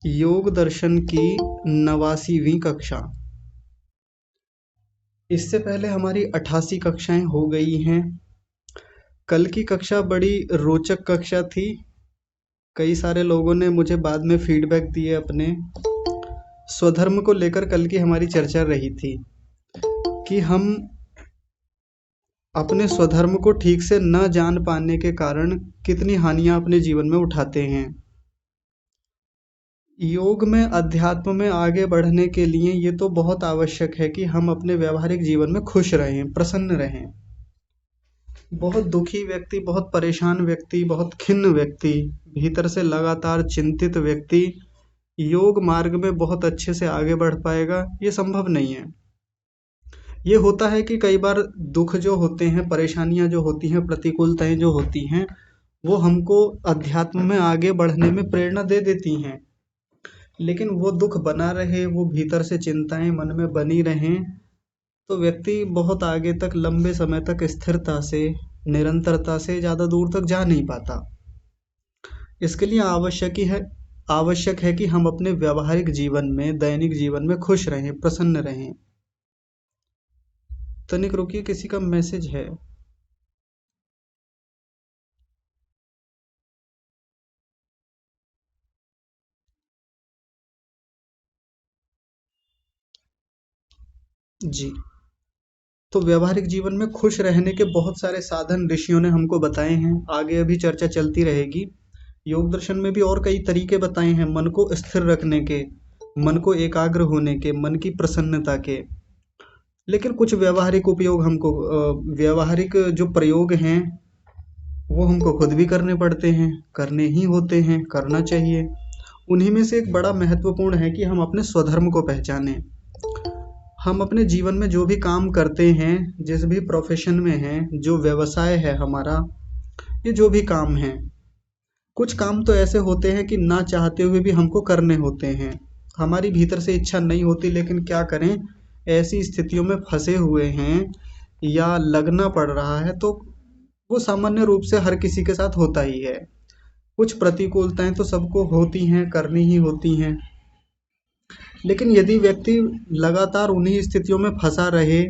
योग दर्शन की 89वीं कक्षा। इससे पहले हमारी 88 कक्षाएं हो गई हैं। कल की कक्षा बड़ी रोचक कक्षा थी। कई सारे लोगों ने मुझे बाद में फीडबैक दिए अपने। स्वधर्म को लेकर कल की हमारी चर्चा रही थी कि हम अपने स्वधर्म को ठीक से न जान पाने के कारण कितनी हानियां अपने जीवन में उठाते हैं। योग में अध्यात्म में आगे बढ़ने के लिए ये तो बहुत आवश्यक है कि हम अपने व्यवहारिक जीवन में खुश रहें, प्रसन्न रहें। बहुत दुखी व्यक्ति, बहुत परेशान व्यक्ति, बहुत खिन्न व्यक्ति, भीतर से लगातार चिंतित व्यक्ति योग मार्ग में बहुत अच्छे से आगे बढ़ पाएगा, ये संभव नहीं है। ये होता है कि कई बार दुख जो होते हैं, परेशानियां जो होती हैं, प्रतिकूलताएं जो होती हैं, वो हमको अध्यात्म में आगे बढ़ने में प्रेरणा दे देती हैं। लेकिन वो दुख बना रहे, वो भीतर से चिंताएं मन में बनी रहें, तो व्यक्ति बहुत आगे तक, लंबे समय तक स्थिरता से, निरंतरता से ज़्यादा दूर तक जा नहीं पाता। इसके लिए आवश्यक है कि हम अपने व्यवहारिक जीवन में, दैनिक जीवन में खुश रहें, प्रसन्न रहें। तनिक रुकिए, किसी का मैसेज है। जी, तो व्यवहारिक जीवन में खुश रहने के बहुत सारे साधन ऋषियों ने हमको बताए हैं। आगे अभी चर्चा चलती रहेगी। योग दर्शन में भी और कई तरीके बताए हैं मन को स्थिर रखने के, मन को एकाग्र होने के, मन की प्रसन्नता के। लेकिन कुछ व्यवहारिक जो प्रयोग हैं वो हमको खुद भी करने पड़ते हैं, करने ही होते हैं, करना चाहिए। उन्हीं में से एक बड़ा महत्वपूर्ण है कि हम अपने स्वधर्म को पहचानें। हम अपने जीवन में जो भी काम करते हैं, जिस भी प्रोफेशन में हैं, जो व्यवसाय है हमारा, ये जो भी काम हैं, कुछ काम तो ऐसे होते हैं कि ना चाहते हुए भी हमको करने होते हैं। हमारी भीतर से इच्छा नहीं होती, लेकिन क्या करें, ऐसी स्थितियों में फंसे हुए हैं या लगना पड़ रहा है, तो वो सामान्य रूप से हर किसी के साथ होता ही है। कुछ प्रतिकूलताएं तो सबको होती हैं, करनी ही होती हैं। लेकिन यदि व्यक्ति लगातार उन्हीं स्थितियों में फंसा रहे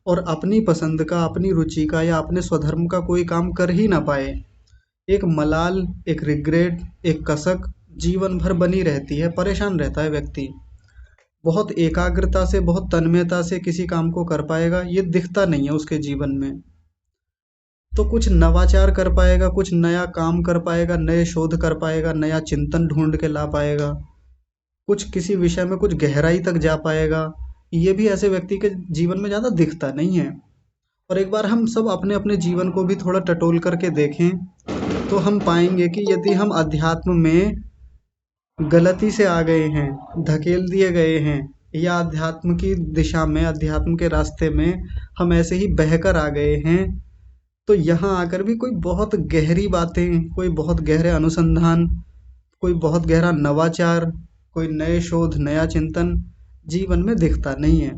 और अपनी पसंद का, अपनी रुचि का या अपने स्वधर्म का कोई काम कर ही ना पाए, एक मलाल, एक रिग्रेट, एक कसक जीवन भर बनी रहती है। परेशान रहता है व्यक्ति। बहुत एकाग्रता से, बहुत तन्मयता से किसी काम को कर पाएगा, ये दिखता नहीं है उसके जीवन में। तो कुछ नवाचार कर पाएगा, कुछ नया काम कर पाएगा, नए शोध कर पाएगा, नया चिंतन ढूंढ के ला पाएगा, कुछ किसी विषय में कुछ गहराई तक जा पाएगा, ये भी ऐसे व्यक्ति के जीवन में ज़्यादा दिखता नहीं है। और एक बार हम सब अपने अपने जीवन को भी थोड़ा टटोल करके देखें तो हम पाएंगे कि यदि हम अध्यात्म में गलती से आ गए हैं, धकेल दिए गए हैं, या अध्यात्म की दिशा में, अध्यात्म के रास्ते में हम ऐसे ही बहकर आ गए हैं, तो यहाँ आकर भी कोई बहुत गहरी बातें, कोई बहुत गहरे अनुसंधान, कोई बहुत गहरा नवाचार, कोई नए शोध, नया चिंतन जीवन में दिखता नहीं है।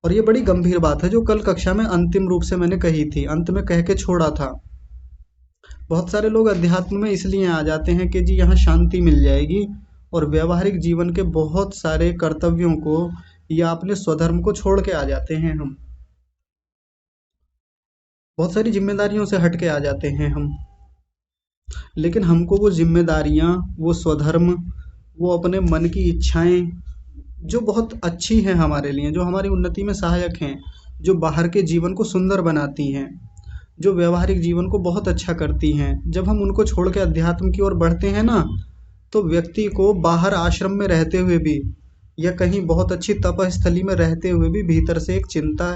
और ये बड़ी गंभीर बात है जो कल कक्षा में अंतिम रूप से मैंने कही थी, अंत में कह के छोड़ा था। बहुत सारे लोग अध्यात्म में इसलिए आ जाते हैं कि जी यहाँ शांति मिल जाएगी, और व्यवहारिक जीवन के बहुत सारे कर्तव्यों को या अपने स्वधर्म को छोड़ के आ जाते हैं। हम बहुत सारी जिम्मेदारियों से हट के आ जाते हैं हम। लेकिन हमको वो जिम्मेदारियाँ, वो स्वधर्म, वो अपने मन की इच्छाएं जो बहुत अच्छी हैं हमारे लिए, जो हमारी उन्नति में सहायक हैं, जो बाहर के जीवन को सुंदर बनाती हैं, जो व्यवहारिक जीवन को बहुत अच्छा करती हैं, जब हम उनको छोड़ के अध्यात्म की ओर बढ़ते हैं ना, तो व्यक्ति को बाहर आश्रम में रहते हुए भी या कहीं बहुत अच्छी तपस्थली में रहते हुए भी भीतर से एक चिंता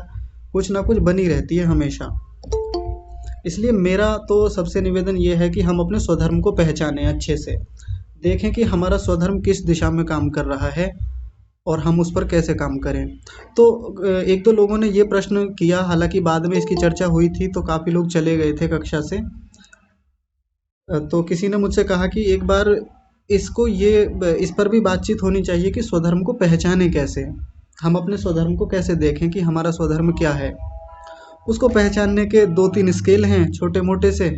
कुछ ना कुछ बनी रहती है हमेशा। इसलिए मेरा तो सबसे निवेदन ये है कि हम अपने स्वधर्म को पहचानें, अच्छे से देखें कि हमारा स्वधर्म किस दिशा में काम कर रहा है और हम उस पर कैसे काम करें। तो एक दो लोगों ने ये प्रश्न किया, हालांकि बाद में इसकी चर्चा हुई थी तो काफ़ी लोग चले गए थे कक्षा से। तो किसी ने मुझसे कहा कि एक बार इस पर भी बातचीत होनी चाहिए कि स्वधर्म को पहचाने कैसे, हम अपने स्वधर्म को कैसे देखें कि हमारा स्वधर्म क्या है। उसको पहचानने के 2-3 स्केल हैं छोटे मोटे से,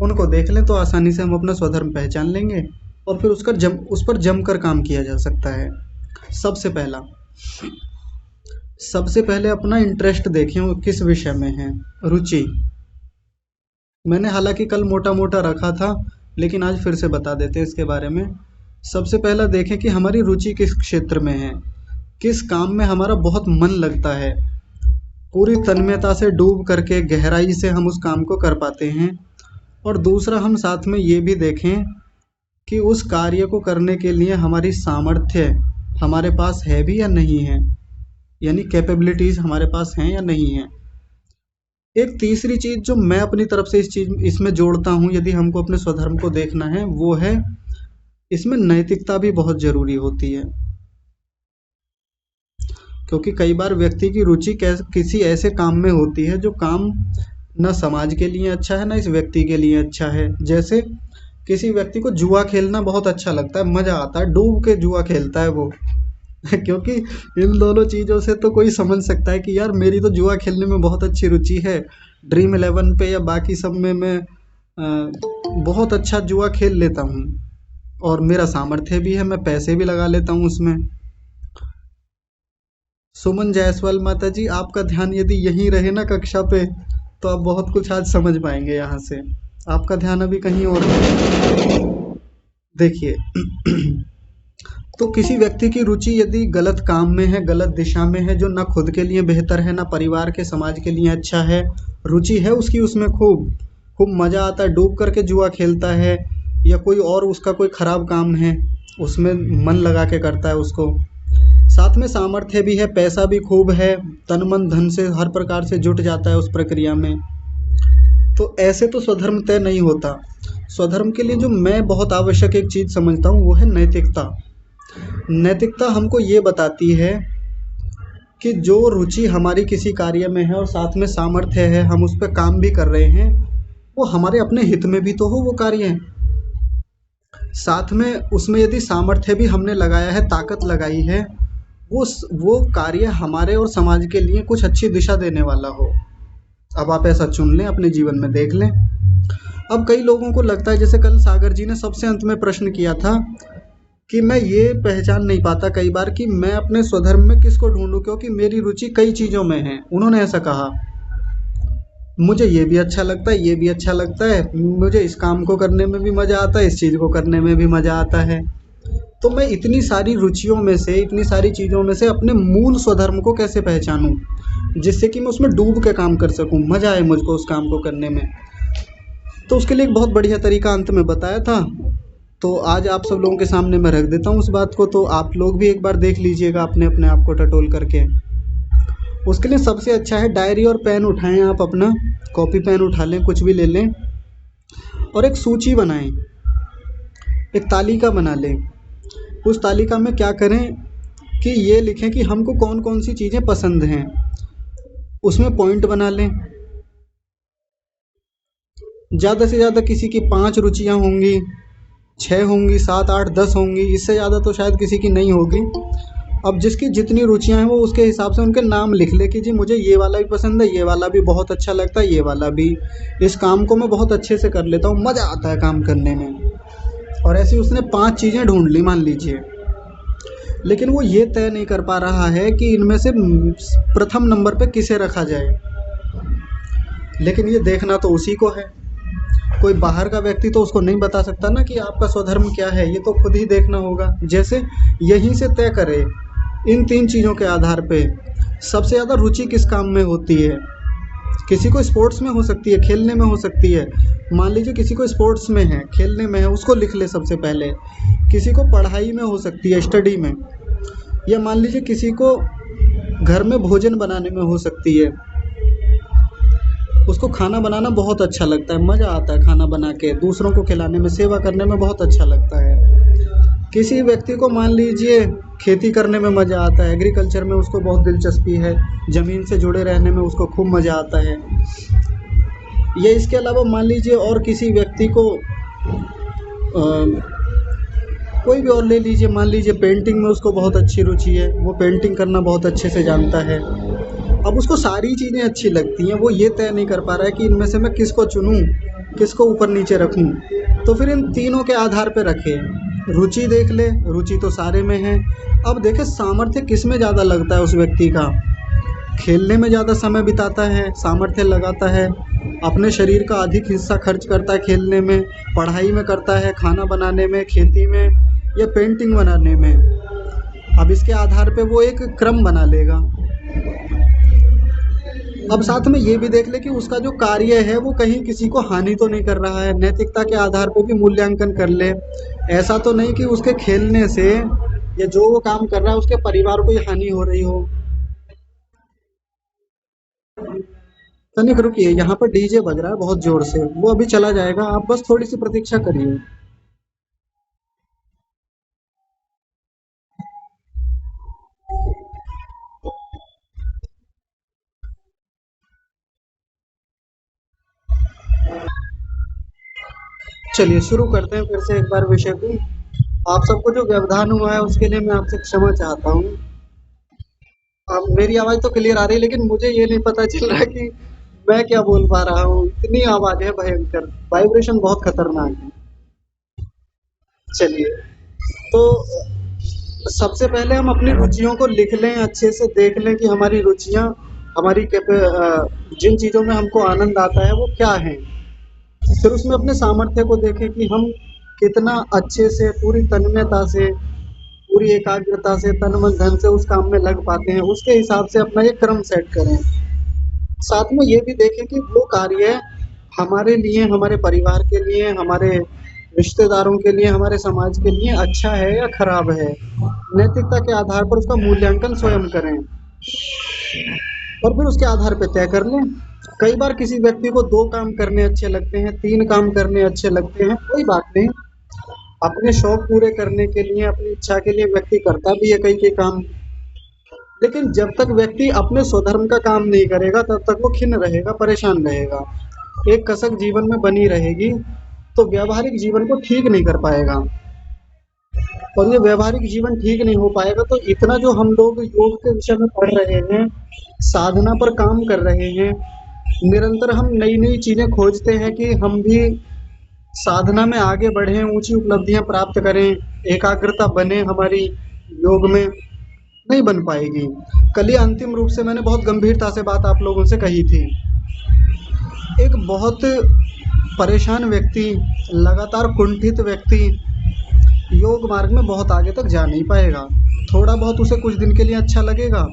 उनको देख लें तो आसानी से हम अपना स्वधर्म पहचान लेंगे। और फिर उस पर जमकर काम किया जा सकता है। सबसे पहला सबसे पहले अपना इंटरेस्ट देखें, वो किस विषय में है, रुचि। मैंने हालांकि कल मोटा मोटा रखा था, लेकिन आज फिर से बता देते हैं इसके बारे में। सबसे पहला देखें कि हमारी रुचि किस क्षेत्र में है, किस काम में हमारा बहुत मन लगता है, पूरी तन्मयता से डूब करके गहराई से हम उस काम को कर पाते हैं। और दूसरा, हम साथ में ये भी देखें कि उस कार्य को करने के लिए हमारी सामर्थ्य हमारे पास है भी या नहीं है, यानी कैपेबिलिटीज़ हमारे पास हैं या नहीं है। एक तीसरी चीज़ जो मैं अपनी तरफ से इसमें जोड़ता हूँ, यदि हमको अपने स्वधर्म को देखना है, वो है इसमें नैतिकता भी बहुत ज़रूरी होती है। क्योंकि कई बार व्यक्ति की रुचि किसी ऐसे काम में होती है जो काम न समाज के लिए अच्छा है, न इस व्यक्ति के लिए अच्छा है। जैसे किसी व्यक्ति को जुआ खेलना बहुत अच्छा लगता है, मज़ा आता है, डूब के जुआ खेलता है वो क्योंकि इन दोनों चीज़ों से तो कोई समझ सकता है कि यार मेरी तो जुआ खेलने में बहुत अच्छी रुचि है, ड्रीम 11 पे या बाकी सब में मैं बहुत अच्छा जुआ खेल लेता हूँ और मेरा सामर्थ्य भी है, मैं पैसे भी लगा लेता हूँ उसमें। सुमन जायसवाल माता जी, आपका ध्यान यदि यहीं रहे ना कक्षा पे, तो आप बहुत कुछ आज समझ पाएंगे। यहाँ से आपका ध्यान अभी कहीं और है। देखिए तो किसी व्यक्ति की रुचि यदि गलत काम में है, गलत दिशा में है, जो ना खुद के लिए बेहतर है, ना परिवार के समाज के लिए अच्छा है, रुचि है उसकी उसमें खूब खूब मज़ा आता है, डूब करके जुआ खेलता है, या कोई और उसका कोई ख़राब काम है उसमें मन लगा के करता है उसको, साथ में सामर्थ्य भी है, पैसा भी खूब है, तन मन धन से हर प्रकार से जुट जाता है उस प्रक्रिया में, तो ऐसे तो स्वधर्म तय नहीं होता। स्वधर्म के लिए जो मैं बहुत आवश्यक एक चीज़ समझता हूँ वो है नैतिकता। नैतिकता हमको ये बताती है कि जो रुचि हमारी किसी कार्य में है और साथ में सामर्थ्य है, हम उस पर काम भी कर रहे हैं, वो हमारे अपने हित में भी तो हो वो कार्य। साथ में उसमें यदि सामर्थ्य भी हमने लगाया है, ताकत लगाई है, वो कार्य हमारे और समाज के लिए कुछ अच्छी दिशा देने वाला हो। अब आप ऐसा चुन लें, अपने जीवन में देख लें। अब कई लोगों को लगता है, जैसे कल सागर जी ने सबसे अंत में प्रश्न किया था कि मैं ये पहचान नहीं पाता कई बार कि मैं अपने स्वधर्म में किसको ढूंढूं, क्योंकि मेरी रुचि कई चीज़ों में है। उन्होंने ऐसा कहा, मुझे ये भी अच्छा लगता है, ये भी अच्छा लगता है, मुझे इस काम को करने में भी मज़ा आता है, इस चीज़ को करने में भी मज़ा आता है। तो मैं इतनी सारी रुचियों में से, इतनी सारी चीज़ों में से अपने मूल स्वधर्म को कैसे पहचानूं, जिससे कि मैं उसमें डूब के काम कर सकूं, मज़ा आए मुझको उस काम को करने में। तो उसके लिए एक बहुत बढ़िया तरीका अंत में बताया था, तो आज आप सब लोगों के सामने मैं रख देता हूँ उस बात को, तो आप लोग भी एक बार देख लीजिएगा अपने आप को टटोल करके। उसके लिए सबसे अच्छा है डायरी और पेन उठाएं, आप अपना कॉपी पेन उठा लें, कुछ भी ले लें, और एक सूची बनाएं, एक तालिका बना लें। उस तालिका में क्या करें कि ये लिखें कि हमको कौन कौन सी चीज़ें पसंद हैं, उसमें पॉइंट बना लें। ज़्यादा से ज़्यादा किसी की 5 रुचियाँ होंगी, 6 होंगी, 7, 8, 10 होंगी, इससे ज़्यादा तो शायद किसी की नहीं होगी। अब जिसकी जितनी रुचियाँ हैं वो उसके हिसाब से उनके नाम लिख ले कि जी मुझे ये वाला भी पसंद है, ये वाला भी बहुत अच्छा लगता है, ये वाला भी, इस काम को मैं बहुत अच्छे से कर लेता हूँ, मज़ा आता है काम करने में। और ऐसी उसने 5 चीज़ें ढूंढ ली मान लीजिए, लेकिन वो ये तय नहीं कर पा रहा है कि इनमें से प्रथम नंबर पे किसे रखा जाए। लेकिन ये देखना तो उसी को है, कोई बाहर का व्यक्ति तो उसको नहीं बता सकता ना कि आपका स्वधर्म क्या है, ये तो खुद ही देखना होगा। जैसे यहीं से तय करें इन 3 चीज़ों के आधार पे सबसे ज़्यादा रुचि किस काम में होती है। किसी को स्पोर्ट्स में हो सकती है, खेलने में हो सकती है। मान लीजिए किसी को स्पोर्ट्स में है, खेलने में है, उसको लिख ले सबसे पहले। किसी को पढ़ाई में हो सकती है, स्टडी में, या मान लीजिए किसी को घर में भोजन बनाने में हो सकती है, उसको खाना बनाना बहुत अच्छा लगता है, मज़ा आता है खाना बना के, दूसरों को खिलाने में, सेवा करने में बहुत अच्छा लगता है। किसी व्यक्ति को मान लीजिए खेती करने में मज़ा आता है, एग्रीकल्चर में उसको बहुत दिलचस्पी है, ज़मीन से जुड़े रहने में उसको खूब मज़ा आता है। ये इसके अलावा मान लीजिए और किसी व्यक्ति को कोई भी और ले लीजिए, मान लीजिए पेंटिंग में उसको बहुत अच्छी रुचि है, वो पेंटिंग करना बहुत अच्छे से जानता है। अब उसको सारी चीज़ें अच्छी लगती हैं, वो ये तय नहीं कर पा रहा है कि इनमें से मैं किसको चुनूँ, किसको ऊपर नीचे रखूँ। तो फिर इन तीनों के आधार पे रखें रुचि देख ले, रुचि तो सारे में है। अब देखे सामर्थ्य किस में ज़्यादा लगता है उस व्यक्ति का। खेलने में ज़्यादा समय बिताता है, सामर्थ्य लगाता है, अपने शरीर का अधिक हिस्सा खर्च करता है खेलने में, पढ़ाई में करता है, खाना बनाने में, खेती में या पेंटिंग बनाने में। अब इसके आधार पे वो एक क्रम बना लेगा। अब साथ में ये भी देख ले कि उसका जो कार्य है वो कहीं किसी को हानि तो नहीं कर रहा है, नैतिकता के आधार पे भी मूल्यांकन कर ले। ऐसा तो नहीं कि उसके खेलने से या जो वो काम कर रहा है उसके परिवार को ही हानि हो रही हो। तनिक रुकिए, यहाँ पर डीजे बज रहा है बहुत जोर से, वो अभी चला जाएगा, आप बस थोड़ी सी प्रतीक्षा करिए। चलिए शुरू करते हैं फिर से एक बार विषय को। आप सबको जो व्यवधान हुआ है उसके लिए मैं आपसे क्षमा चाहता हूँ। अब मेरी आवाज़ तो क्लियर आ रही है, लेकिन मुझे ये नहीं पता चल रहा कि मैं क्या बोल पा रहा हूँ, इतनी आवाज़ है भयंकर, वाइब्रेशन बहुत खतरनाक है। चलिए, तो सबसे पहले हम अपनी रुचियों को लिख लें, अच्छे से देख लें कि हमारी रुचियाँ, हमारी जिन चीज़ों में हमको आनंद आता है वो क्या हैं। फिर उसमें अपने सामर्थ्य को देखें कि हम कितना अच्छे से, पूरी तन्मयता से, पूरी एकाग्रता से, तन मन धन से उस काम में लग पाते हैं, उसके हिसाब से अपना एक क्रम सेट करें। साथ में ये भी देखें कि वो कार्य हमारे लिए, हमारे परिवार के लिए, हमारे रिश्तेदारों के लिए, हमारे समाज के लिए अच्छा है या खराब है। नैतिकता के आधार पर उसका मूल्यांकन स्वयं करें और फिर उसके आधार पर तय कर लें। कई बार किसी व्यक्ति को 2 काम करने अच्छे लगते हैं, 3 काम करने अच्छे लगते हैं, कोई बात नहीं। अपने शौक पूरे करने के लिए, अपनी इच्छा के लिए व्यक्ति करता भी है कई काम। लेकिन जब तक व्यक्ति अपने स्वधर्म का काम नहीं करेगा तब तक वो खिन्न रहेगा, परेशान रहेगा, एक कसक जीवन में बनी रहेगी, तो व्यावहारिक जीवन को ठीक नहीं कर पाएगा। और ये व्यावहारिक जीवन ठीक नहीं हो पाएगा तो इतना जो हम लोग योग के विषय में पढ़ रहे हैं, साधना पर काम कर रहे हैं, निरंतर हम नई नई चीजें खोजते हैं कि हम भी साधना में आगे बढ़ें, ऊंची उपलब्धियां प्राप्त करें, एकाग्रता बने हमारी योग में, नहीं बन पाएगी। कल ही अंतिम रूप से मैंने बहुत गंभीरता से बात आप लोगों से कही थी। एक बहुत परेशान व्यक्ति, लगातार कुंठित व्यक्ति योग मार्ग में बहुत आगे तक जा नहीं पाएगा। थोड़ा बहुत उसे कुछ दिन के लिए अच्छा लगेगा,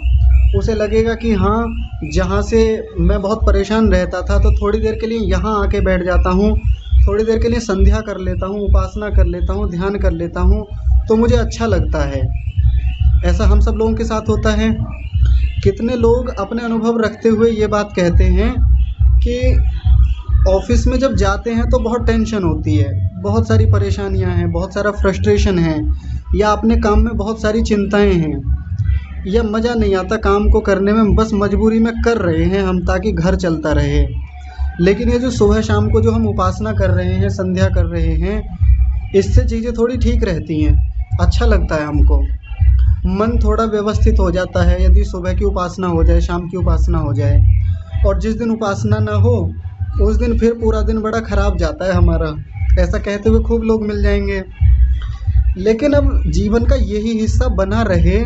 उसे लगेगा कि हाँ, जहाँ से मैं बहुत परेशान रहता था तो थोड़ी देर के लिए यहाँ आके बैठ जाता हूँ, थोड़ी देर के लिए संध्या कर लेता हूँ, उपासना कर लेता हूँ, ध्यान कर लेता हूँ, तो मुझे अच्छा लगता है। ऐसा हम सब लोगों के साथ होता है। कितने लोग अपने अनुभव रखते हुए ये बात कहते हैं कि ऑफिस में जब जाते हैं तो बहुत टेंशन होती है, बहुत सारी परेशानियां हैं, बहुत सारा फ्रस्ट्रेशन है, या अपने काम में बहुत सारी चिंताएं हैं, या मज़ा नहीं आता काम को करने में, बस मजबूरी में कर रहे हैं हम ताकि घर चलता रहे। लेकिन ये जो सुबह शाम को जो हम उपासना कर रहे हैं, संध्या कर रहे हैं, इससे चीज़ें थोड़ी ठीक रहती हैं, अच्छा लगता है हमको, मन थोड़ा व्यवस्थित हो जाता है यदि सुबह की उपासना हो जाए, शाम की उपासना हो जाए। और जिस दिन उपासना ना हो उस दिन फिर पूरा दिन बड़ा खराब जाता है हमारा। ऐसा कहते हुए खूब लोग मिल जाएंगे। लेकिन अब जीवन का यही हिस्सा बना रहे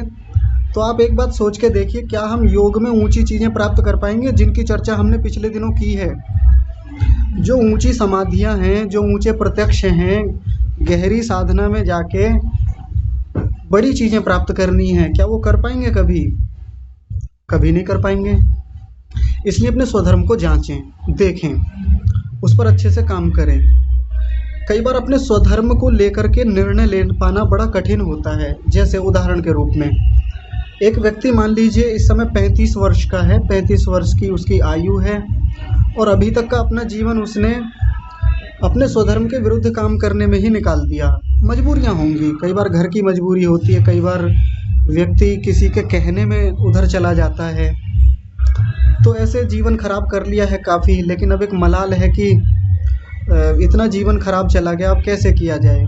तो आप एक बात सोच के देखिए, क्या हम योग में ऊंची चीज़ें प्राप्त कर पाएंगे जिनकी चर्चा हमने पिछले दिनों की है। जो ऊंची समाधियां हैं, जो ऊंचे प्रत्यक्ष हैं, गहरी साधना में जाके बड़ी चीज़ें प्राप्त करनी है, क्या वो कर पाएंगे कभी? कभी नहीं कर पाएंगे। इसलिए अपने स्वधर्म को जांचें, देखें, उस पर अच्छे से काम करें। कई बार अपने स्वधर्म को लेकर के निर्णय ले पाना बड़ा कठिन होता है। जैसे उदाहरण के रूप में एक व्यक्ति मान लीजिए इस समय 35 वर्ष का है, 35 वर्ष की उसकी आयु है, और अभी तक का अपना जीवन उसने अपने स्वधर्म के विरुद्ध काम करने में ही निकाल दिया। मजबूरियां होंगी, कई बार घर की मजबूरी होती है, कई बार व्यक्ति किसी के कहने में उधर चला जाता है, तो ऐसे जीवन खराब कर लिया है काफ़ी। लेकिन अब एक मलाल है कि इतना जीवन खराब चला गया, अब कैसे किया जाए।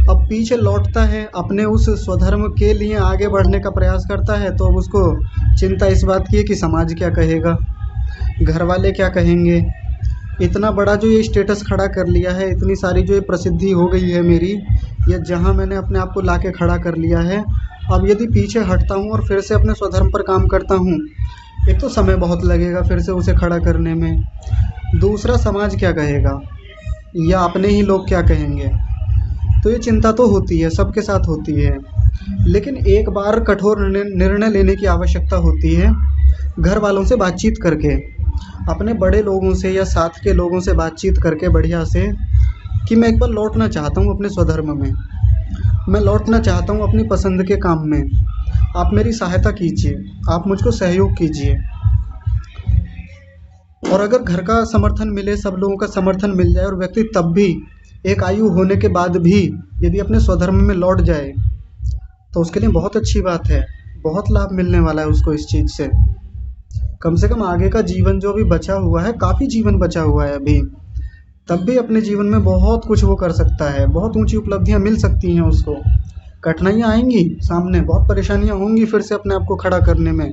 अब पीछे लौटता है, अपने उस स्वधर्म के लिए आगे बढ़ने का प्रयास करता है, तो अब उसको चिंता इस बात की है कि समाज क्या कहेगा, घर वाले क्या कहेंगे, इतना बड़ा जो ये स्टेटस खड़ा कर लिया है, इतनी सारी जो ये प्रसिद्धि हो गई है मेरी, या जहाँ मैंने अपने आप को लाके खड़ा कर लिया है, अब यदि पीछे हटता हूँ और फिर से अपने स्वधर्म पर काम करता हूँ, एक तो समय बहुत लगेगा फिर से उसे खड़ा करने में, दूसरा समाज क्या कहेगा या अपने ही लोग क्या कहेंगे। तो ये चिंता तो होती है, सबके साथ होती है, लेकिन एक बार कठोर निर्णय लेने की आवश्यकता होती है, घर वालों से बातचीत करके, अपने बड़े लोगों से या साथ के लोगों से बातचीत करके बढ़िया से, कि मैं एक बार लौटना चाहता हूँ अपने स्वधर्म में, मैं लौटना चाहता हूँ अपनी पसंद के काम में, आप मेरी सहायता कीजिए, आप मुझको सहयोग कीजिए। और अगर घर का समर्थन मिले, सब लोगों का समर्थन मिल जाए और व्यक्ति तब भी एक आयु होने के बाद भी यदि अपने स्वधर्म में लौट जाए, तो उसके लिए बहुत अच्छी बात है, बहुत लाभ मिलने वाला है उसको इस चीज़ से कम आगे का जीवन जो अभी बचा हुआ है, काफ़ी जीवन बचा हुआ है अभी, तब भी अपने जीवन में बहुत कुछ वो कर सकता है, बहुत ऊंची उपलब्धियां मिल सकती हैं उसको। कठिनाइयां आएंगी सामने, बहुत परेशानियां होंगी फिर से अपने आप को खड़ा करने में,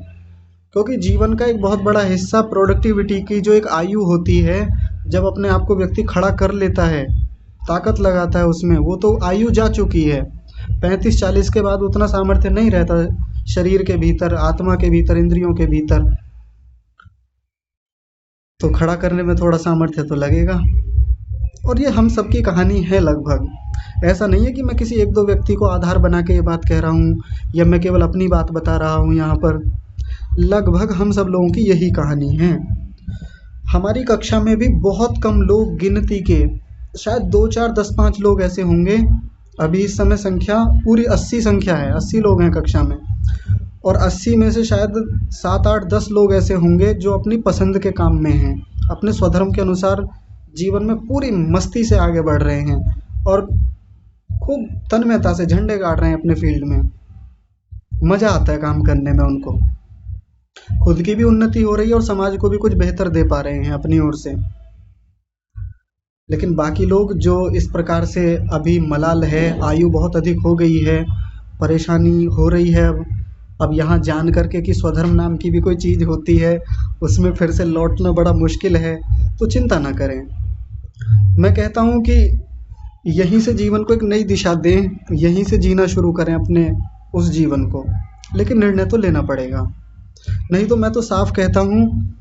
क्योंकि जीवन का एक बहुत बड़ा हिस्सा प्रोडक्टिविटी की जो एक आयु होती है, जब अपने आप को व्यक्ति खड़ा कर लेता है, ताकत लगाता है उसमें, वो तो आयु जा चुकी है। 35-40 के बाद उतना सामर्थ्य नहीं रहता शरीर के भीतर, आत्मा के भीतर, इंद्रियों के भीतर, तो खड़ा करने में थोड़ा सामर्थ्य तो लगेगा। और ये हम सबकी कहानी है लगभग, ऐसा नहीं है कि मैं किसी एक दो व्यक्ति को आधार बना के ये बात कह रहा हूँ या मैं केवल अपनी बात बता रहा हूँ यहाँ पर, लगभग हम सब लोगों की यही कहानी है। हमारी कक्षा में भी बहुत कम लोग, गिनती के शायद 2-4, 10-5 लोग ऐसे होंगे, अभी इस समय संख्या पूरी 80 संख्या है, 80 लोग हैं कक्षा में, और 80 में से शायद 7-8-10 लोग ऐसे होंगे जो अपनी पसंद के काम में हैं, अपने स्वधर्म के अनुसार जीवन में पूरी मस्ती से आगे बढ़ रहे हैं और खूब तन्मयता से झंडे गाड़ रहे हैं अपने फील्ड में, मज़ा आता है काम करने में उनको, खुद की भी उन्नति हो रही है और समाज को भी कुछ बेहतर दे पा रहे हैं अपनी ओर से। लेकिन बाकी लोग जो इस प्रकार से अभी मलाल है, आयु बहुत अधिक हो गई है, परेशानी हो रही है, अब यहाँ जान करके कि स्वधर्म नाम की भी कोई चीज़ होती है, उसमें फिर से लौटना बड़ा मुश्किल है, तो चिंता ना करें। मैं कहता हूँ कि यहीं से जीवन को एक नई दिशा दें, यहीं से जीना शुरू करें अपने उस जीवन को, लेकिन निर्णय तो लेना पड़ेगा। नहीं तो मैं तो साफ कहता हूँ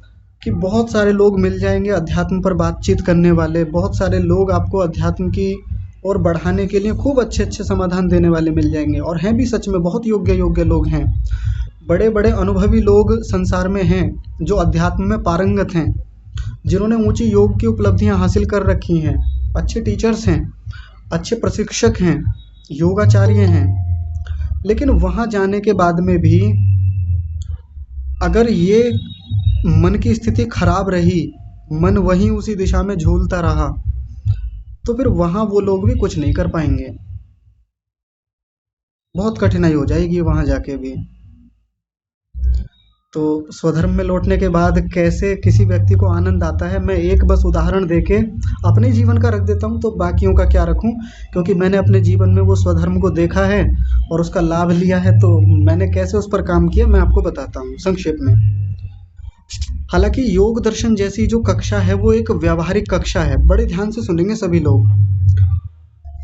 कि बहुत सारे लोग मिल जाएंगे अध्यात्म पर बातचीत करने वाले, बहुत सारे लोग आपको अध्यात्म की ओर बढ़ाने के लिए खूब अच्छे अच्छे समाधान देने वाले मिल जाएंगे, और हैं भी सच में, बहुत योग्य योग्य लोग हैं, बड़े बड़े अनुभवी लोग संसार में हैं जो अध्यात्म में पारंगत हैं, जिन्होंने ऊंची योग की उपलब्धियां हासिल कर रखी हैं, अच्छे टीचर्स हैं, अच्छे प्रशिक्षक हैं, योगाचार्य हैं। लेकिन वहाँ जाने के बाद में भी अगर ये मन की स्थिति खराब रही, मन वहीं उसी दिशा में झूलता रहा, तो फिर वहाँ वो लोग भी कुछ नहीं कर पाएंगे, बहुत कठिनाई हो जाएगी वहाँ जाके भी। तो स्वधर्म में लौटने के बाद कैसे किसी व्यक्ति को आनंद आता है, मैं एक बस उदाहरण देके अपने जीवन का रख देता हूँ, तो बाकियों का क्या रखूँ, क्योंकि मैंने अपने जीवन में वो स्वधर्म को देखा है और उसका लाभ लिया है, तो मैंने कैसे उस पर काम किया मैं आपको बताता हूँ संक्षेप में। हालांकि योग दर्शन जैसी जो कक्षा है वो एक व्यावहारिक कक्षा है, बड़े ध्यान से सुनेंगे सभी लोग,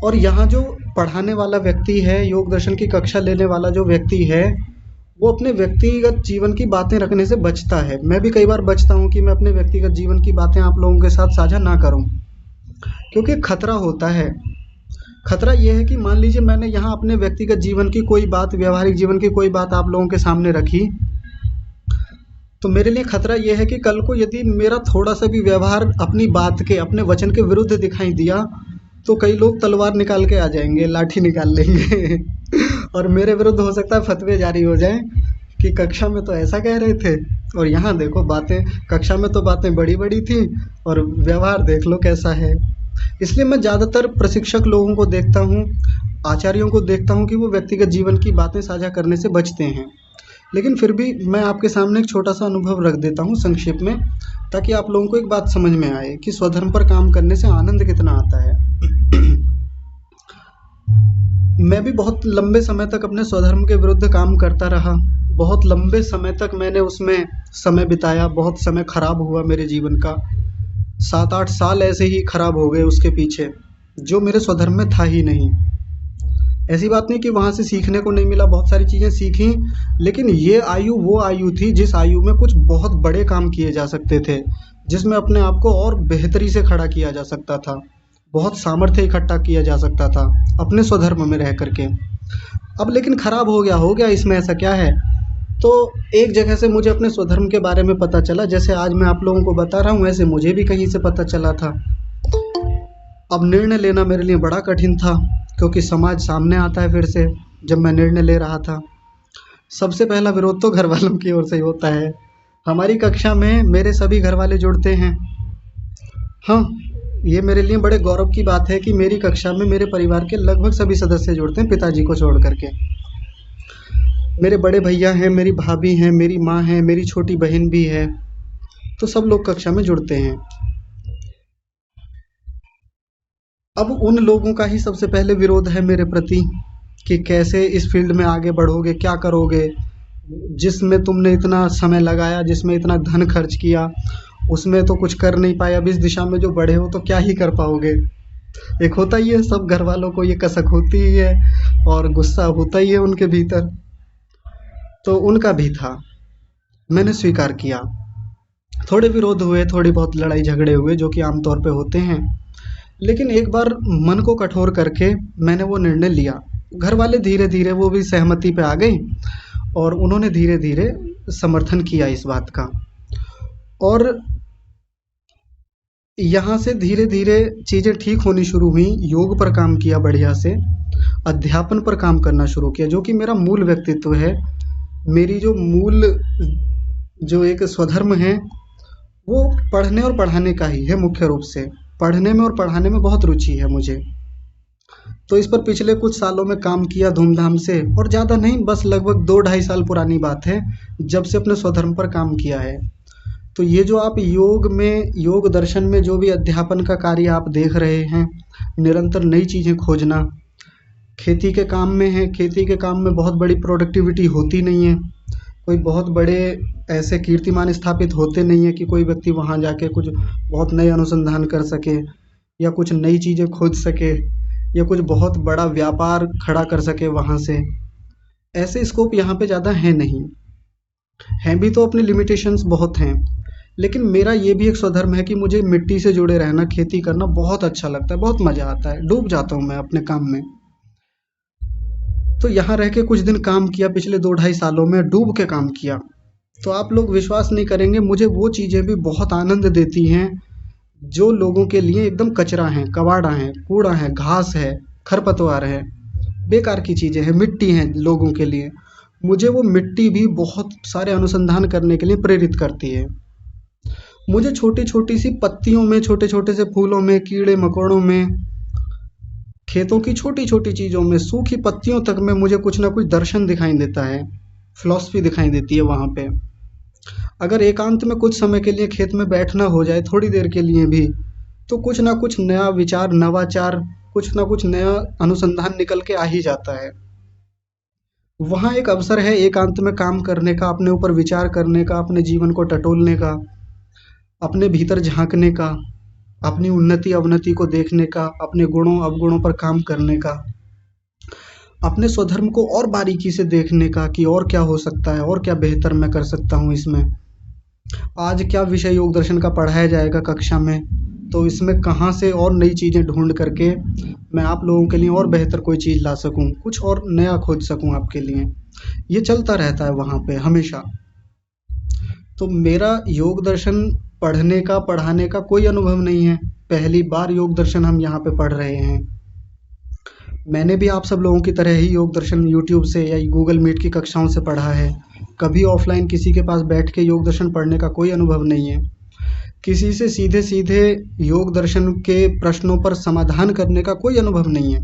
और यहाँ जो पढ़ाने वाला व्यक्ति है, योग दर्शन की कक्षा लेने वाला जो व्यक्ति है, वो अपने व्यक्तिगत जीवन की बातें रखने से बचता है। मैं भी कई बार बचता हूँ कि मैं अपने व्यक्तिगत जीवन की बातें आप लोगों के साथ साझा ना करूँ, क्योंकि खतरा होता है। खतरा ये है कि मान लीजिए मैंने यहाँ अपने व्यक्तिगत जीवन की कोई बात, व्यावहारिक जीवन की कोई बात आप लोगों के सामने रखी, तो मेरे लिए खतरा ये है कि कल को यदि मेरा थोड़ा सा भी व्यवहार अपनी बात के, अपने वचन के विरुद्ध दिखाई दिया, तो कई लोग तलवार निकाल के आ जाएंगे, लाठी निकाल लेंगे और मेरे विरुद्ध हो सकता है फतवे जारी हो जाए कि कक्षा में तो ऐसा कह रहे थे और यहाँ देखो बातें, कक्षा में तो बातें बड़ी बड़ी थी और व्यवहार देख लो कैसा है। इसलिए मैं ज़्यादातर प्रशिक्षक लोगों को देखता हूँ, आचार्यों को देखता हूँ कि वो व्यक्तिगत जीवन की बातें साझा करने से बचते हैं। लेकिन फिर भी मैं आपके सामने एक छोटा सा अनुभव रख देता हूँ संक्षेप में, ताकि आप लोगों को एक बात समझ में आए कि स्वधर्म पर काम करने से आनंद कितना आता है। मैं भी बहुत लंबे समय तक अपने स्वधर्म के विरुद्ध काम करता रहा, बहुत लंबे समय तक मैंने उसमें समय बिताया, बहुत समय खराब हुआ मेरे जीवन का, 7-8 साल ऐसे ही खराब हो गए उसके पीछे, जो मेरे स्वधर्म में था ही नहीं। ऐसी बात नहीं कि वहाँ से सीखने को नहीं मिला, बहुत सारी चीज़ें सीखी, लेकिन ये आयु वो आयु थी जिस आयु में कुछ बहुत बड़े काम किए जा सकते थे, जिसमें अपने आप को और बेहतरी से खड़ा किया जा सकता था, बहुत सामर्थ्य इकट्ठा किया जा सकता था अपने स्वधर्म में रह करके। अब लेकिन खराब हो गया, इसमें ऐसा क्या है? तो एक जगह से मुझे अपने स्वधर्म के बारे में पता चला, जैसे आज मैं आप लोगों को बता रहा हूँ, वैसे मुझे भी कहीं से पता चला था। अब निर्णय लेना मेरे लिए बड़ा कठिन था, क्योंकि समाज सामने आता है फिर से जब मैं निर्णय ले रहा था। सबसे पहला विरोध तो घर वालों की ओर से ही होता है। हमारी कक्षा में मेरे सभी घर वाले जुड़ते हैं। हाँ, ये मेरे लिए बड़े गौरव की बात है कि मेरी कक्षा में मेरे परिवार के लगभग सभी सदस्य जुड़ते हैं, पिताजी को छोड़ करके। मेरे बड़े भैया हैं, मेरी भाभी हैं, मेरी माँ है, मेरी छोटी बहन भी है, तो सब लोग कक्षा में जुड़ते हैं। अब उन लोगों का ही सबसे पहले विरोध है मेरे प्रति, कि कैसे इस फील्ड में आगे बढ़ोगे, क्या करोगे, जिसमें तुमने इतना समय लगाया, जिसमें इतना धन खर्च किया, उसमें तो कुछ कर नहीं पाए, अब इस दिशा में जो बढ़े हो तो क्या ही कर पाओगे। एक होता ही है, सब घर वालों को ये कसक होती ही है और गुस्सा होता ही है उनके भीतर। तो उनका भी था, मैंने स्वीकार किया। थोड़े विरोध हुए, थोड़ी बहुत लड़ाई झगड़े हुए, जो कि आमतौर पे होते हैं, लेकिन एक बार मन को कठोर करके मैंने वो निर्णय लिया। घर वाले धीरे धीरे वो भी सहमति पे आ गए और उन्होंने धीरे धीरे समर्थन किया इस बात का। और यहाँ से धीरे धीरे चीज़ें ठीक होनी शुरू हुई। योग पर काम किया बढ़िया से, अध्यापन पर काम करना शुरू किया, जो कि मेरा मूल व्यक्तित्व है। मेरी जो मूल जो एक स्वधर्म है, वो पढ़ने और पढ़ाने का ही है। मुख्य रूप से पढ़ने में और पढ़ाने में बहुत रुचि है मुझे। तो इस पर पिछले कुछ सालों में काम किया धूमधाम से, और ज़्यादा नहीं, बस लगभग 2-2.5 साल पुरानी बात है जब से अपने स्वधर्म पर काम किया है। तो ये जो आप योग में, योग दर्शन में जो भी अध्यापन का कार्य आप देख रहे हैं, निरंतर नई चीज़ें खोजना, खेती के काम में है। खेती के काम में बहुत बड़ी प्रोडक्टिविटी होती नहीं है, कोई बहुत बड़े ऐसे कीर्तिमान स्थापित होते नहीं है कि कोई व्यक्ति वहाँ जाके कुछ बहुत नए अनुसंधान कर सके, या कुछ नई चीज़ें खोज सके, या कुछ बहुत बड़ा व्यापार खड़ा कर सके वहाँ से। ऐसे स्कोप यहाँ पे ज़्यादा है नहीं, हैं भी तो अपने लिमिटेशंस बहुत हैं। लेकिन मेरा ये भी एक स्वधर्म है कि मुझे मिट्टी से जुड़े रहना, खेती करना बहुत अच्छा लगता है, बहुत मज़ा आता है, डूब जाता हूँ मैं अपने काम में। तो यहाँ रह के कुछ दिन काम किया, पिछले 2-2.5 सालों में डूब के काम किया। तो आप लोग विश्वास नहीं करेंगे, मुझे वो चीज़ें भी बहुत आनंद देती हैं जो लोगों के लिए एकदम कचरा हैं, कबाड़ा हैं, कूड़ा है, घास है, खरपतवार है, बेकार की चीज़ें हैं, मिट्टी हैं लोगों के लिए। मुझे वो मिट्टी भी बहुत सारे अनुसंधान करने के लिए प्रेरित करती है। मुझे छोटी छोटी सी पत्तियों में, छोटे छोटे से फूलों में, कीड़े मकोड़ों में, खेतों की छोटी छोटी चीज़ों में, सूखी पत्तियों तक में मुझे कुछ ना कुछ दर्शन दिखाई देता है, फिलॉसफी दिखाई देती है वहाँ पे। अगर एकांत में कुछ समय के लिए खेत में बैठना हो जाए, थोड़ी देर के लिए भी, तो कुछ ना कुछ नया विचार, नवाचार, कुछ ना कुछ नया अनुसंधान निकल के आ ही जाता है। वहाँ एक अवसर है एकांत में काम करने का, अपने ऊपर विचार करने का, अपने जीवन को टटोलने का, अपने भीतर झांकने का, अपनी उन्नति अवनति को देखने का, अपने गुणों अवगुणों पर काम करने का, अपने स्वधर्म को और बारीकी से देखने का कि और क्या हो सकता है, और क्या बेहतर मैं कर सकता हूँ इसमें। आज क्या विषय योग दर्शन का पढ़ाया जाएगा कक्षा में, तो इसमें कहाँ से और नई चीज़ें ढूंढ करके मैं आप लोगों के लिए और बेहतर कोई चीज़ ला सकूँ, कुछ और नया खोज सकूँ आपके लिए। ये चलता रहता है वहाँ पे हमेशा। तो मेरा योग दर्शन पढ़ने का, पढ़ाने का कोई अनुभव नहीं है। पहली बार योग दर्शन हम यहाँ पे पढ़ रहे हैं। मैंने भी आप सब लोगों की तरह ही योग दर्शन यूट्यूब से या गूगल मीट की कक्षाओं से पढ़ा है। कभी ऑफलाइन किसी के पास बैठ के योग दर्शन पढ़ने का कोई अनुभव नहीं है। किसी से सीधे सीधे योग दर्शन के प्रश्नों पर समाधान करने का कोई अनुभव नहीं है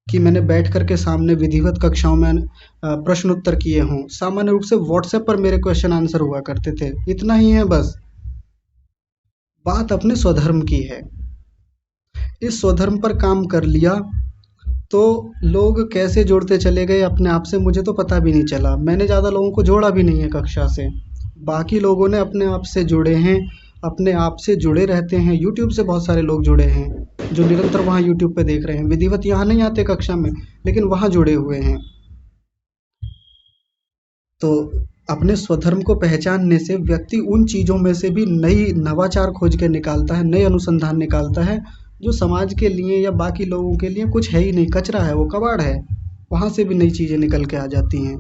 कि मैंने बैठ कर के सामने विधिवत कक्षाओं में प्रश्न उत्तर किए हों। सामान्य रूप से व्हाट्सएप पर मेरे क्वेश्चन आंसर हुआ करते थे, इतना ही है बस। बात अपने स्वधर्म की है। इस स्वधर्म पर काम कर लिया तो लोग कैसे जोड़ते चले गए अपने आप से, मुझे तो पता भी नहीं चला। मैंने ज़्यादा लोगों को जोड़ा भी नहीं है कक्षा से, बाकी लोगों ने अपने आप से जुड़े हैं, अपने आप से जुड़े रहते हैं। यूट्यूब से बहुत सारे लोग जुड़े हैं जो निरंतर वहाँ यूट्यूब पे देख रहे हैं, विधिवत यहाँ नहीं आते कक्षा में, लेकिन वहाँ जुड़े हुए हैं। तो अपने स्वधर्म को पहचानने से व्यक्ति उन चीज़ों में से भी नई नवाचार खोज के निकालता है, नए अनुसंधान निकालता है, जो समाज के लिए या बाकी लोगों के लिए कुछ है ही नहीं, कचरा है, वो कबाड़ है। वहाँ से भी नई चीज़ें निकल के आ जाती हैं।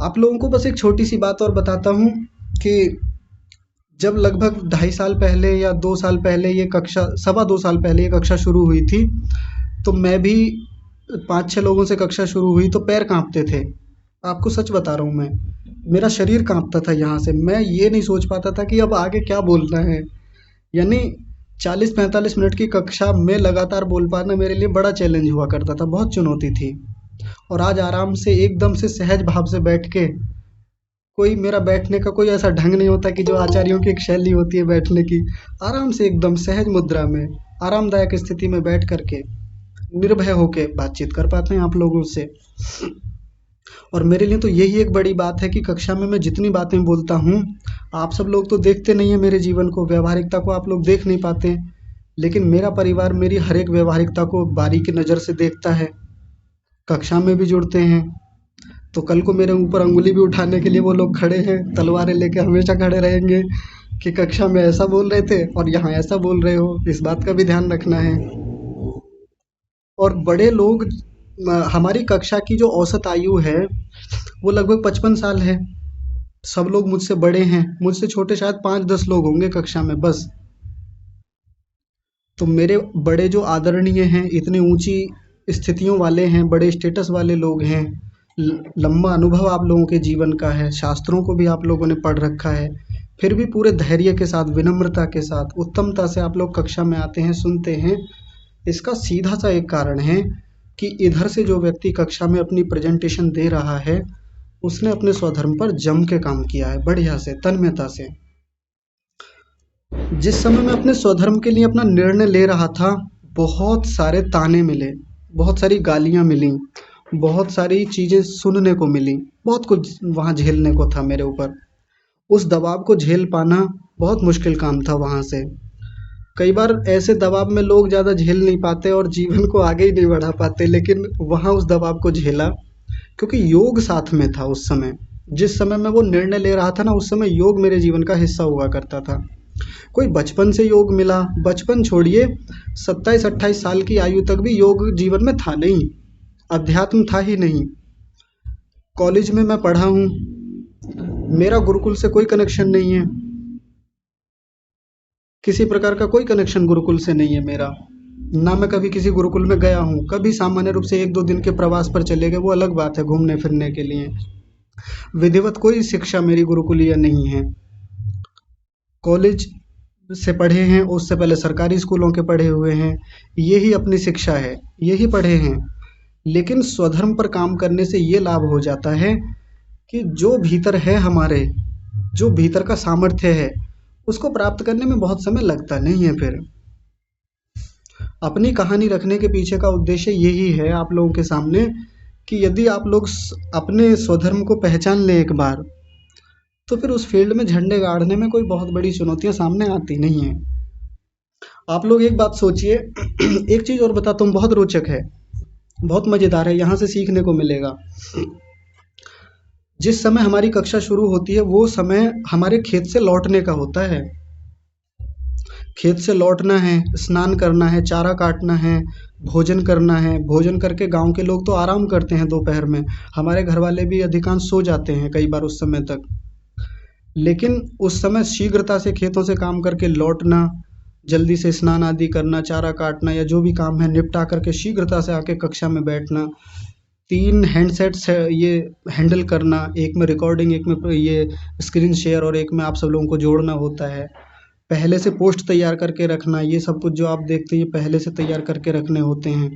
आप लोगों को बस एक छोटी सी बात और बताता हूँ कि जब लगभग 2.5 साल पहले या 2 साल पहले ये कक्षा, 2.25 साल पहले ये कक्षा शुरू हुई थी, तो मैं भी 5-6 लोगों से कक्षा शुरू हुई तो पैर कांपते थे। आपको सच बता रहा हूँ मैं, मेरा शरीर कांपता था यहाँ से। मैं ये नहीं सोच पाता था कि अब आगे क्या बोलना है। यानी 40-45 मिनट की कक्षा में लगातार बोल पाना मेरे लिए बड़ा चैलेंज हुआ करता था, बहुत चुनौती थी। और आज आराम से एकदम से सहज भाव से बैठ के, कोई मेरा बैठने का कोई ऐसा ढंग नहीं होता कि जो आचार्यों की एक शैली होती है बैठने की, आराम से एकदम सहज मुद्रा में आरामदायक स्थिति में बैठ करके निर्भय होके बातचीत कर पाते हैं आप लोगों से। और मेरे लिए तो यही एक बड़ी बात है कि कक्षा में मैं जितनी बातें बोलता हूँ, आप सब लोग तो देखते नहीं हैं मेरे जीवन को, व्यवहारिकता को आप लोग देख नहीं पाते, लेकिन मेरा परिवार मेरी हर एक व्यवहारिकता को बारीकी नज़र से देखता है, कक्षा में भी जुड़ते हैं। तो कल को मेरे ऊपर अंगुली भी उठाने के लिए वो लोग खड़े हैं, तलवारें लेके हमेशा खड़े रहेंगे कि कक्षा में ऐसा बोल रहे थे और यहाँ ऐसा बोल रहे हो, इस बात का भी ध्यान रखना है। और बड़े लोग, हमारी कक्षा की जो औसत आयु है वो लगभग 55 साल है। सब लोग मुझसे बड़े हैं, मुझसे छोटे शायद 5-10 लोग होंगे कक्षा में बस। तो मेरे बड़े जो आदरणीय हैं, इतनी ऊंची स्थितियों वाले हैं, बड़े स्टेटस वाले लोग हैं, लंबा अनुभव आप लोगों के जीवन का है, शास्त्रों को भी आप लोगों ने पढ़ रखा है, फिर भी पूरे धैर्य के साथ, विनम्रता के साथ, उत्तमता से आप लोग कक्षा में आते हैं, सुनते हैं। इसका सीधा सा एक कारण है कि इधर से जो व्यक्ति कक्षा में अपनी प्रेजेंटेशन दे रहा है, उसने अपने स्वधर्म पर जम के काम किया है, बढ़िया से, तन्मयता से। जिस समय मैं अपने स्वधर्म के लिए अपना निर्णय ले रहा था, बहुत सारे ताने मिले, बहुत सारी गालियाँ मिली, बहुत सारी चीज़ें सुनने को मिली, बहुत कुछ वहाँ झेलने को था मेरे ऊपर। उस दबाव को झेल पाना बहुत मुश्किल काम था वहाँ से। कई बार ऐसे दबाव में लोग ज़्यादा झेल नहीं पाते और जीवन को आगे ही नहीं बढ़ा पाते, लेकिन वहाँ उस दबाव को झेला क्योंकि योग साथ में था उस समय। जिस समय मैं वो निर्णय ले रहा था ना, उस समय योग मेरे जीवन का हिस्सा हुआ करता था। कोई बचपन से योग मिला, बचपन छोड़िए, 27-28 साल की आयु तक भी योग जीवन में था नहीं, अध्यात्म था ही नहीं। कॉलेज में मैं पढ़ा हूँ, मेरा गुरुकुल से कोई कनेक्शन नहीं है, किसी प्रकार का कोई कनेक्शन गुरुकुल से नहीं है मेरा, ना मैं कभी किसी गुरुकुल में गया हूँ। कभी सामान्य रूप से 1-2 दिन के प्रवास पर चले गए, वो अलग बात है, घूमने फिरने के लिए। विधिवत कोई शिक्षा मेरी गुरुकुलीय नहीं है। कॉलेज से पढ़े हैं, उससे पहले सरकारी स्कूलों के पढ़े हुए हैं, यही अपनी शिक्षा है, यही पढ़े हैं। लेकिन स्वधर्म पर काम करने से ये लाभ हो जाता है कि जो भीतर है हमारे, जो भीतर का सामर्थ्य है, उसको प्राप्त करने में बहुत समय लगता नहीं है। फिर अपनी कहानी रखने के पीछे का उद्देश्य यही है आप लोगों के सामने कि यदि आप लोग अपने स्वधर्म को पहचान लें एक बार, तो फिर उस फील्ड में झंडे गाड़ने में कोई बहुत बड़ी चुनौतियां सामने आती नहीं है। आप लोग एक बात सोचिए, एक चीज़ और बताता हूँ, बहुत रोचक है, बहुत मज़ेदार है, यहाँ से सीखने को मिलेगा। जिस समय हमारी कक्षा शुरू होती है वो समय हमारे खेत से लौटने का होता है। खेत से लौटना है, स्नान करना है, चारा काटना है, भोजन करना है। भोजन करके गांव के लोग तो आराम करते हैं दोपहर में, हमारे घर वाले भी अधिकांश सो जाते हैं कई बार उस समय तक। लेकिन उस समय शीघ्रता से खेतों से काम करके लौटना, जल्दी से स्नान आदि करना, चारा काटना या जो भी काम है निपटा करके शीघ्रता से आके कक्षा में बैठना। 3 हैंडसेट्स है ये हैंडल करना, एक में रिकॉर्डिंग, एक में ये स्क्रीन शेयर और एक में आप सब लोगों को जोड़ना होता है। पहले से पोस्ट तैयार करके रखना, ये सब कुछ जो आप देखते हैं पहले से तैयार करके रखने होते हैं।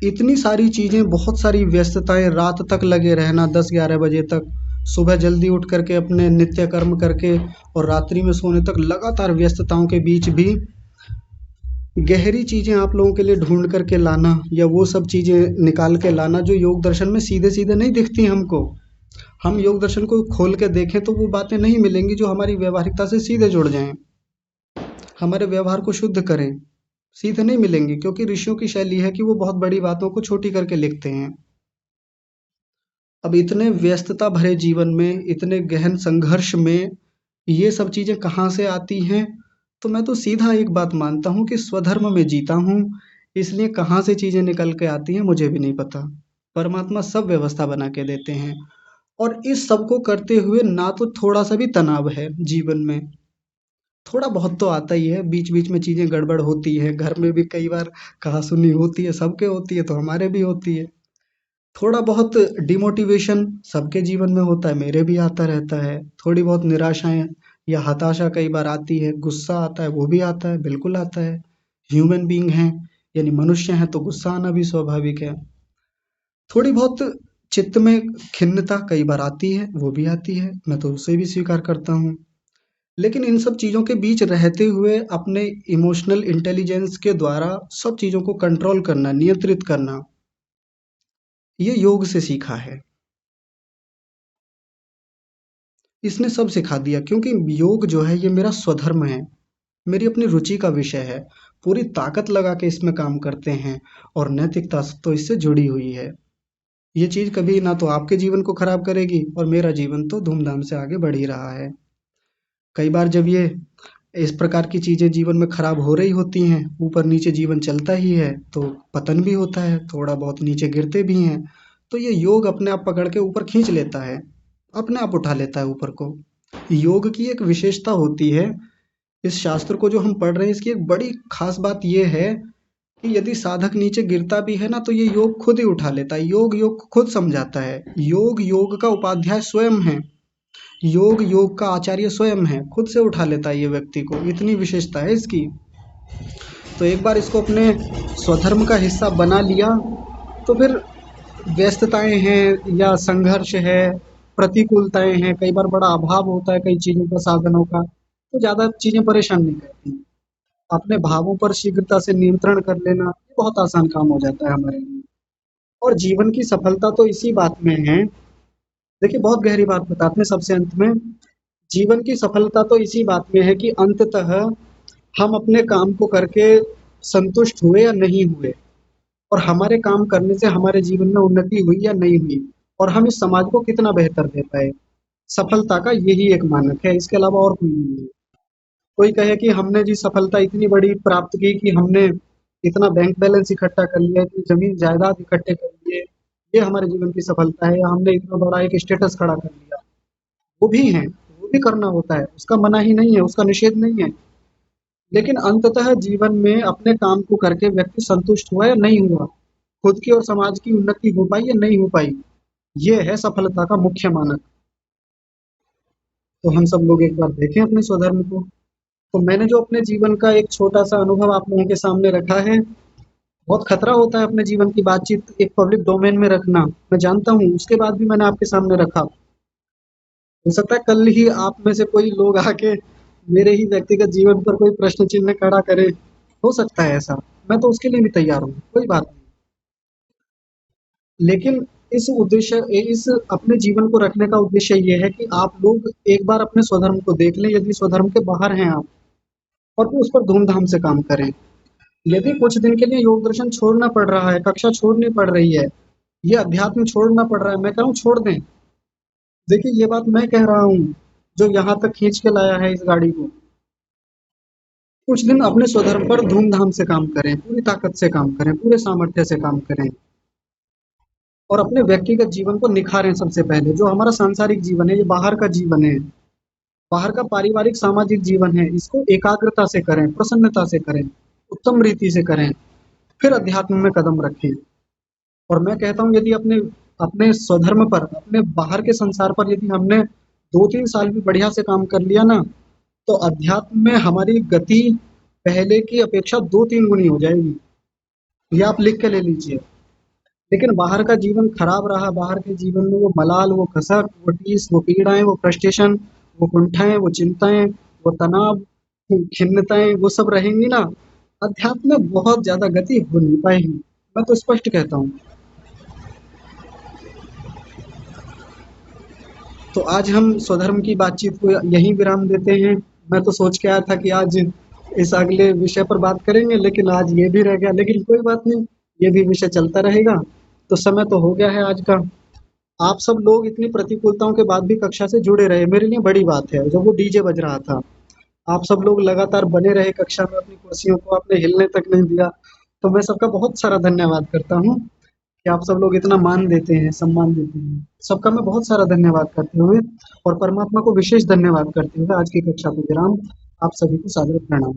इतनी सारी चीज़ें, बहुत सारी व्यस्तताएं, रात तक लगे रहना 10-11 बजे तक, सुबह जल्दी उठ करके अपने नित्य कर्म करके और रात्रि में सोने तक लगातार व्यस्तताओं के बीच भी गहरी चीज़ें आप लोगों के लिए ढूंढ करके लाना या वो सब चीज़ें निकाल के लाना जो योग दर्शन में सीधे सीधे नहीं दिखती हमको। हम योग दर्शन को खोल के देखें तो वो बातें नहीं मिलेंगी जो हमारी व्यवहारिकता से सीधे जुड़ जाएं, हमारे व्यवहार को शुद्ध करें। सीधे नहीं मिलेंगी, क्योंकि ऋषियों की शैली है कि वो बहुत बड़ी बातों को छोटी करके लिखते हैं। अब इतने व्यस्तता भरे जीवन में, इतने गहन संघर्ष में ये सब चीजें कहाँ से आती हैं? तो मैं तो सीधा एक बात मानता हूँ कि स्वधर्म में जीता हूँ, इसलिए कहाँ से चीजें निकल के आती हैं मुझे भी नहीं पता। परमात्मा सब व्यवस्था बना के देते हैं, और इस सब को करते हुए ना तो थोड़ा सा भी तनाव है जीवन में। थोड़ा बहुत तो आता ही है, बीच बीच में चीजें गड़बड़ होती है, घर में भी कई बार कहा सुनी होती है, सबके होती है तो हमारे भी होती है। थोड़ा बहुत डिमोटिवेशन सबके जीवन में होता है, मेरे भी आता रहता है। थोड़ी बहुत निराशाएं या हताशा कई बार आती है, गुस्सा आता है, वो भी आता है, बिल्कुल आता है। ह्यूमन बीइंग हैं, यानी मनुष्य हैं, तो गुस्सा आना भी स्वाभाविक है। थोड़ी बहुत चित्त में खिन्नता कई बार आती है, वो भी आती है, मैं तो उसे भी स्वीकार करता हूँ। लेकिन इन सब चीज़ों के बीच रहते हुए अपने इमोशनल इंटेलिजेंस के द्वारा सब चीज़ों को कंट्रोल करना, नियंत्रित करना, ये योग से सीखा है। इसने सब सिखा दिया, क्योंकि योग जो है ये मेरा स्वधर्म है, मेरी अपनी रुचि का विषय है। पूरी ताकत लगा के इसमें काम करते हैं, और नैतिकता तो इससे जुड़ी हुई है। ये चीज़ कभी ना तो आपके जीवन को खराब करेगी, और मेरा जीवन तो धूमधाम से आगे बढ़ ही रहा है। कई बार जब ये इस प्रकार की चीज़ें जीवन में खराब हो रही होती हैं, ऊपर नीचे जीवन चलता ही है, तो पतन भी होता है, थोड़ा बहुत नीचे गिरते भी हैं। तो ये योग अपने आप पकड़ के ऊपर खींच लेता है, अपने आप उठा लेता है ऊपर को। योग की एक विशेषता होती है, इस शास्त्र को जो हम पढ़ रहे हैं इसकी एक बड़ी खास बात ये है कि यदि साधक नीचे गिरता भी है ना, तो ये योग खुद ही उठा लेता है। योग योग को खुद समझाता है, योग योग का उपाध्याय स्वयं है, योग योग का आचार्य स्वयं है, खुद से उठा लेता है ये व्यक्ति को, इतनी विशेषता है इसकी। तो एक बार इसको अपने स्वधर्म का हिस्सा बना लिया, तो फिर व्यस्तताएं हैं या संघर्ष है, प्रतिकूलताएं हैं, कई बार बड़ा अभाव होता है कई चीज़ों का, साधनों का, तो ज़्यादा चीज़ें परेशान नहीं करती। अपने भावों पर शीघ्रता से नियंत्रण कर लेना ये बहुत आसान काम हो जाता है हमारे लिए। और जीवन की सफलता तो इसी बात में है। देखिए, बहुत गहरी बात बताते हैं सबसे अंत में। जीवन की सफलता तो इसी बात में है कि अंततः हम अपने काम को करके संतुष्ट हुए या नहीं हुए, और हमारे काम करने से हमारे जीवन में उन्नति हुई या नहीं हुई, और हम इस समाज को कितना बेहतर दे पाए। सफलता का यही एक मानक है, इसके अलावा और कोई नहीं है। कोई कहे कि हमने जी सफलता इतनी बड़ी प्राप्त की कि हमने इतना बैंक बैलेंस इकट्ठा कर लिया, इतनी जमीन जायदाद इकट्ठे कर लिए, ये हमारे जीवन की सफलता है, या हमने इतना बड़ा एक स्टेटस खड़ा कर लिया। वो भी है, वो भी करना होता है, उसका मना ही नहीं है, उसका निषेध नहीं है। लेकिन अंततः जीवन में अपने काम को करके व्यक्ति संतुष्ट हुआ या नहीं हुआ, खुद की और समाज की उन्नति हो पाई या नहीं हो पाई, ये है सफलता का मुख्य मानक। तो हम सब लोग एक बार देखें अपने स्वधर्म को। तो मैंने जो अपने जीवन का एक छोटा सा अनुभव आप लोगों के सामने रखा है, बहुत खतरा होता है अपने जीवन की बातचीत एक पब्लिक डोमेन में रखना, मैं जानता हूँ, उसके बाद भी मैंने आपके सामने रखा। हो सकता है कल ही आप में से कोई लोग आके मेरे ही व्यक्तिगत जीवन पर कोई प्रश्न चिन्ह खड़ा करे, हो सकता है ऐसा, मैं तो उसके लिए भी तैयार हूँ, कोई बात नहीं। लेकिन इस उद्देश्य इस अपने जीवन को रखने का उद्देश्य ये है कि आप लोग एक बार अपने स्वधर्म को देख लें, यदि स्वधर्म के बाहर हैं आप, और फिर उस पर धूमधाम से काम करें। यदि कुछ दिन के लिए योग दर्शन छोड़ना पड़ रहा है, कक्षा छोड़नी पड़ रही है, ये अध्यात्म छोड़ना पड़ रहा है, मैं कह रहा हूँ छोड़ दें। देखिए, ये बात मैं कह रहा हूँ जो यहाँ तक खींच के लाया है इस गाड़ी को। कुछ दिन अपने स्वधर्म पर धूमधाम से काम करें, पूरी ताकत से काम करें, पूरे सामर्थ्य से काम करें, और अपने व्यक्तिगत जीवन को निखारें। सबसे पहले जो हमारा सांसारिक जीवन है, ये बाहर का जीवन है, बाहर का पारिवारिक सामाजिक जीवन है, इसको एकाग्रता से करें, प्रसन्नता से करें, उत्तम रीति से करें, फिर अध्यात्म में कदम रखें। और मैं कहता हूँ यदि अपने अपने स्वधर्म पर, अपने बाहर के संसार पर यदि हमने 2-3 साल भी बढ़िया से काम कर लिया ना, तो अध्यात्म में हमारी गति पहले की अपेक्षा 2-3 गुनी हो जाएगी। ये आप लिख के ले लीजिए। लेकिन बाहर का जीवन खराब रहा, बाहर के जीवन में वो मलाल, वो कसक, वो टीस, वो पीड़ाएं, वो फ्रस्ट्रेशन, वो कुंठाएं, वो चिंताएं, वो तनाव, वो खिन्नताएं, वो सब रहेंगी ना, अध्यात्म में बहुत ज्यादा गति हो नहीं पाएगी। मैं तो स्पष्ट कहता हूँ। तो आज हम स्वधर्म की बातचीत को यहीं विराम देते हैं। मैं तो सोच के आया था कि आज इस अगले विषय पर बात करेंगे, लेकिन आज ये भी रह गया, लेकिन कोई बात नहीं, ये भी विषय चलता रहेगा। तो समय तो हो गया है आज का। आप सब लोग इतनी प्रतिकूलताओं के बाद भी कक्षा से जुड़े रहे, मेरे लिए बड़ी बात है। जब वो डीजे बज रहा था, आप सब लोग लगातार बने रहे कक्षा में, अपनी कुर्सियों को आपने हिलने तक नहीं दिया। तो मैं सबका बहुत सारा धन्यवाद करता हूँ कि आप सब लोग इतना मान देते हैं, सम्मान देते हैं। सबका मैं बहुत सारा धन्यवाद करते हुए और परमात्मा को विशेष धन्यवाद करते हुए आज की कक्षा को विराम। आप सभी को सादर प्रणाम।